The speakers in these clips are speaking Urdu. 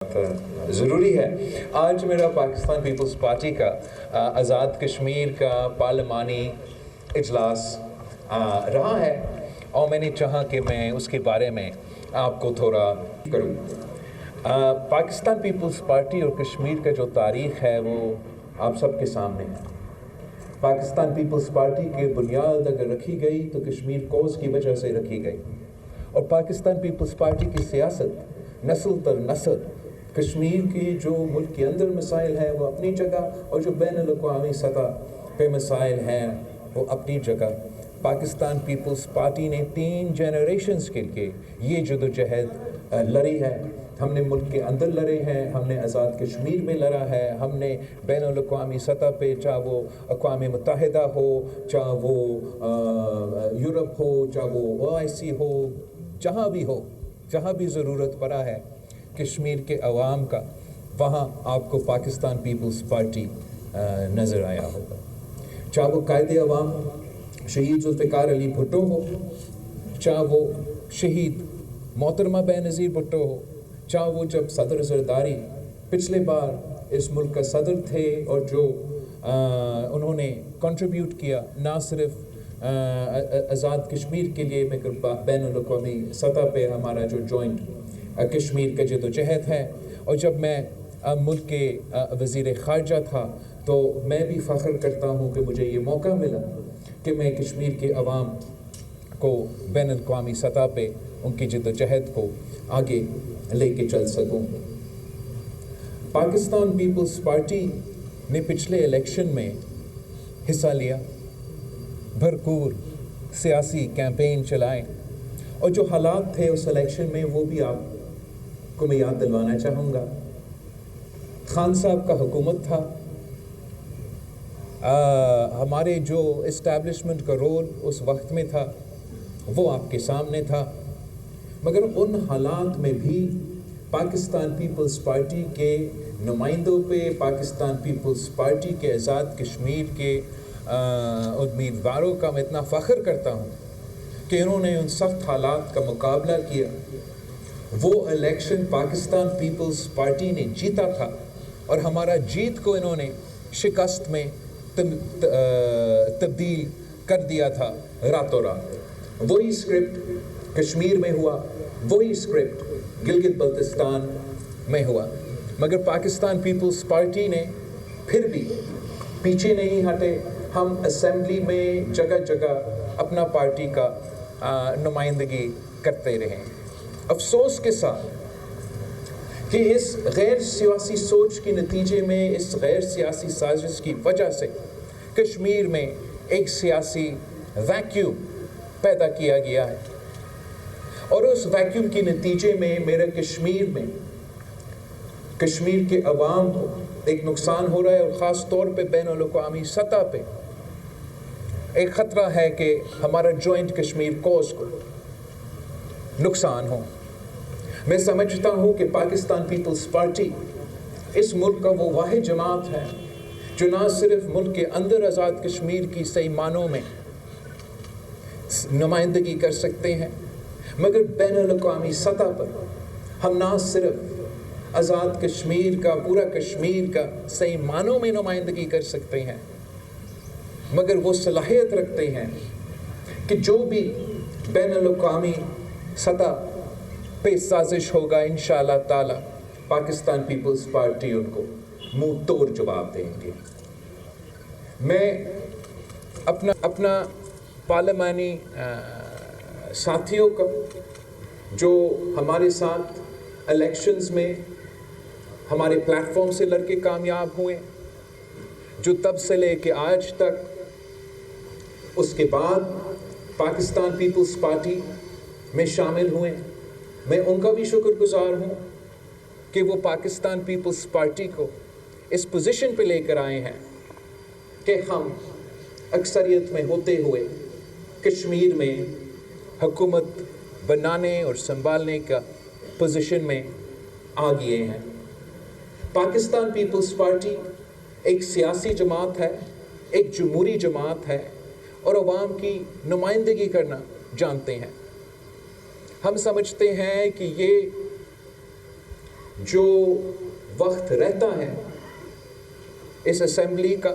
ضروری ہے۔ آج میرا پاکستان پیپلز پارٹی کا آزاد کشمیر کا پارلیمانی اجلاس رہا ہے اور میں نے چاہا کہ میں اس کے بارے میں آپ کو تھوڑا کروں۔ پاکستان پیپلز پارٹی اور کشمیر کا جو تاریخ ہے وہ آپ سب کے سامنے ہے۔ پاکستان پیپلز پارٹی کی بنیاد اگر رکھی گئی تو کشمیر کوز کی وجہ سے رکھی گئی، اور پاکستان پیپلز پارٹی کی سیاست نسل در نسل کشمیر کی جو ملک کے اندر مسائل ہیں وہ اپنی جگہ، اور جو بین الاقوامی سطح پہ مسائل ہیں وہ اپنی جگہ۔ پاکستان پیپلز پارٹی نے 3 جنریشنز کے لیے یہ جدوجہد لڑی ہے۔ ہم نے ملک کے اندر لڑے ہیں، ہم نے آزاد کشمیر میں لڑا ہے، ہم نے بین الاقوامی سطح پہ، چاہے وہ اقوام متحدہ ہو، چاہے وہ یورپ ہو، چاہے وہ OIC ہو، جہاں بھی ضرورت پڑا ہے کشمیر کے عوام کا، وہاں آپ کو پاکستان پیپلز پارٹی نظر آیا ہوگا۔ چاہے وہ قائد عوام شہید ذوالفقار علی بھٹو ہو، چاہے وہ شہید محترمہ بے نظیر بھٹو ہو، چاہے وہ جب صدر زرداری پچھلے بار اس ملک کا صدر تھے اور جو انہوں نے کنٹریبیوٹ کیا نہ صرف آزاد کشمیر کے لیے مگر بین الاقوامی سطح پہ ہمارا جو جوائنٹ کشمیر کا جدوجہد ہے۔ اور جب میں ملک کے وزیر خارجہ تھا تو میں بھی فخر کرتا ہوں کہ مجھے یہ موقع ملا کہ میں کشمیر کے عوام کو بین الاقوامی سطح پہ ان کی جدوجہد کو آگے لے کے چل سکوں۔ پاکستان پیپلز پارٹی نے پچھلے الیکشن میں حصہ لیا، بھرپور سیاسی کیمپین چلائے، اور جو حالات تھے اس الیکشن میں وہ بھی آپ کو میں یاد دلوانا چاہوں گا۔ خان صاحب کا حکومت تھا، ہمارے جو اسٹیبلشمنٹ کا رول اس وقت میں تھا وہ آپ کے سامنے تھا، مگر ان حالات میں بھی پاکستان پیپلز پارٹی کے نمائندوں پہ، پاکستان پیپلز پارٹی کے آزاد کشمیر کے امیدواروں کا میں اتنا فخر کرتا ہوں کہ انہوں نے ان سخت حالات کا مقابلہ کیا۔ وہ الیکشن پاکستان پیپلز پارٹی نے جیتا تھا، اور ہمارا جیت کو انہوں نے شکست میں تبدیل کر دیا تھا راتوں رات۔ وہی اسکرپٹ کشمیر میں ہوا، وہی اسکرپٹ گلگت بلتستان میں ہوا، مگر پاکستان پیپلز پارٹی نے پھر بھی پیچھے نہیں ہٹے۔ ہم اسمبلی میں جگہ جگہ اپنا پارٹی کا نمائندگی کرتے رہے۔ افسوس کے ساتھ کہ اس غیر سیاسی سوچ کے نتیجے میں، اس غیر سیاسی سازش کی وجہ سے کشمیر میں ایک سیاسی ویکیوم پیدا کیا گیا ہے، اور اس ویکیوم کے نتیجے میں میرے کشمیر میں کشمیر کے عوام کو ایک نقصان ہو رہا ہے، اور خاص طور پہ بین الاقوامی سطح پہ ایک خطرہ ہے کہ ہمارا جوائنٹ کشمیر کوز کو نقصان ہو۔ میں سمجھتا ہوں کہ پاکستان پیپلز پارٹی اس ملک کا وہ واحد جماعت ہے جو نہ صرف ملک کے اندر آزاد کشمیر کی صحیح معنوں میں نمائندگی کر سکتے ہیں، مگر بین الاقوامی سطح پر ہم نہ صرف آزاد کشمیر کا، پورا کشمیر کا صحیح معنوں میں نمائندگی کر سکتے ہیں، مگر وہ صلاحیت رکھتے ہیں کہ جو بھی بین الاقوامی سطح پہ سازش ہوگا انشاءاللہ تعالی پاکستان پیپلز پارٹی ان کو منہ توڑ جواب دیں گے۔ میں اپنا پارلیمانی ساتھیوں کا جو ہمارے ساتھ الیکشنز میں ہمارے پلیٹ فارم سے لڑ کے کامیاب ہوئے، جو تب سے لے کے آج تک اس کے بعد پاکستان پیپلز پارٹی میں شامل ہوئے، میں ان کا بھی شکر گزار ہوں کہ وہ پاکستان پیپلز پارٹی کو اس پوزیشن پہ لے کر آئے ہیں کہ ہم اکثریت میں ہوتے ہوئے کشمیر میں حکومت بنانے اور سنبھالنے کا پوزیشن میں آ گئے ہیں۔ پاکستان پیپلز پارٹی ایک سیاسی جماعت ہے، ایک جمہوری جماعت ہے، اور عوام کی نمائندگی کرنا جانتے ہیں۔ ہم سمجھتے ہیں کہ یہ جو وقت رہتا ہے اس اسمبلی کا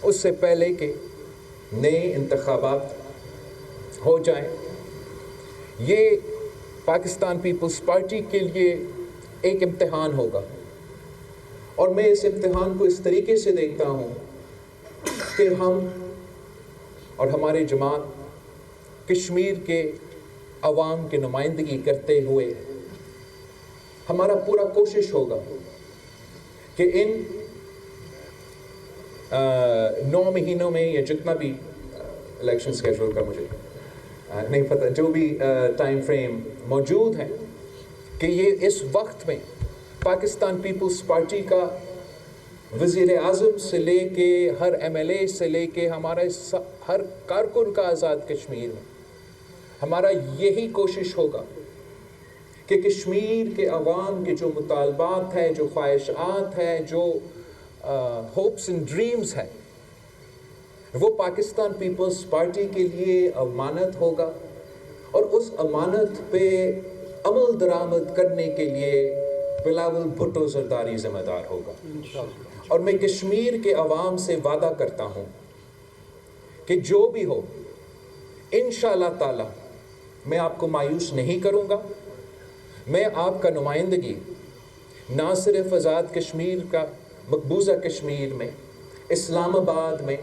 اس سے پہلے کہ نئے انتخابات ہو جائیں، یہ پاکستان پیپلز پارٹی کے لیے ایک امتحان ہوگا، اور میں اس امتحان کو اس طریقے سے دیکھتا ہوں کہ ہم اور ہماری جماعت کشمیر کے عوام کی نمائندگی کرتے ہوئے ہمارا پورا کوشش ہوگا کہ ان 9 مہینوں میں یا جتنا بھی الیکشن اسکیجول کا مجھے نہیں پتہ، جو بھی ٹائم فریم موجود ہے، کہ یہ اس وقت میں پاکستان پیپلز پارٹی کا وزیر اعظم سے لے کے ہر ایم ایل اے سے لے کے ہمارا ہر کارکن کا آزاد کشمیر میں ہمارا یہی کوشش ہوگا کہ کشمیر کے عوام کے جو مطالبات ہیں، جو خواہشات ہیں، جو ہوپس اینڈ ڈریمز ہیں، وہ پاکستان پیپلز پارٹی کے لیے امانت ہوگا، اور اس امانت پہ عمل درآمد کرنے کے لیے بلاول بھٹو زرداری ذمہ دار ہوگا۔ اور میں کشمیر کے عوام سے وعدہ کرتا ہوں کہ جو بھی ہو انشاءاللہ تعالی میں آپ کو مایوس نہیں کروں گا۔ میں آپ کا نمائندگی نہ صرف آزاد کشمیر کا مقبوضہ کشمیر میں، اسلام آباد میں،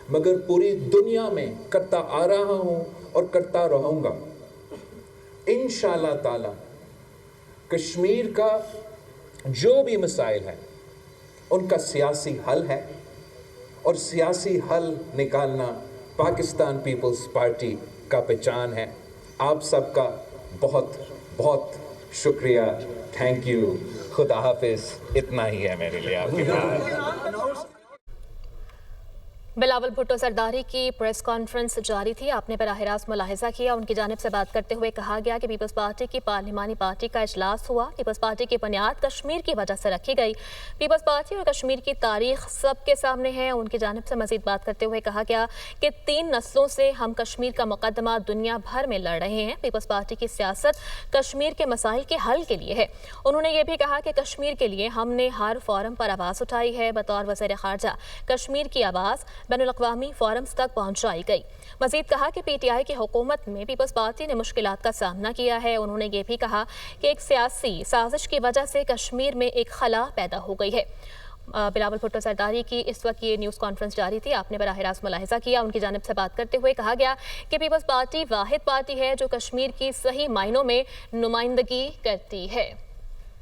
مگر پوری دنیا میں کرتا آ رہا ہوں اور کرتا رہوں گا۔ انشاءاللہ تعالی کشمیر کا جو بھی مسائل ہیں ان کا سیاسی حل ہے، اور سیاسی حل نکالنا پاکستان پیپلز پارٹی کا پہچان ہے۔ آپ سب کا بہت بہت شکریہ، تھینک یو، خدا حافظ، اتنا ہی ہے میرے لیے آپ کے پاس۔ بلاول بھٹو زرداری کی پریس کانفرنس جاری تھی۔ آپ نے براہ راست ملاحظہ کیا، ان کی جانب سے بات کرتے ہوئے کہا گیا کہ پیپلز پارٹی کی پارلیمانی پارٹی کا اجلاس ہوا۔ پیپلز پارٹی کی بنیاد کشمیر کی وجہ سے رکھی گئی۔ پیپلز پارٹی اور کشمیر کی تاریخ سب کے سامنے ہے۔ ان کی جانب سے مزید بات کرتے ہوئے کہا گیا کہ 3 نسلوں سے ہم کشمیر کا مقدمہ دنیا بھر میں لڑ رہے ہیں۔ پیپلز پارٹی کی سیاست کشمیر کے مسائل کے حل کے لیے ہے۔ انہوں نے یہ بھی کہا کہ کشمیر کے لیے ہم نے ہر فورم پر آواز اٹھائی ہے۔ بطور وزیر خارجہ کشمیر کی آواز بین الاقوامی فورمز تک پہنچائی گئی۔ مزید کہا کہ پی ٹی آئی کی حکومت میں پیپلز پارٹی نے مشکلات کا سامنا کیا ہے۔ انہوں نے یہ بھی کہا کہ ایک سیاسی سازش کی وجہ سے کشمیر میں ایک خلا پیدا ہو گئی ہے۔ بلاول بھٹو زرداری کی اس وقت یہ نیوز کانفرنس جاری تھی۔ آپ نے براہ راست ملاحظہ کیا، ان کی جانب سے بات کرتے ہوئے کہا گیا کہ پیپلز پارٹی واحد پارٹی ہے جو کشمیر کی صحیح معنوں میں نمائندگی کرتی ہے۔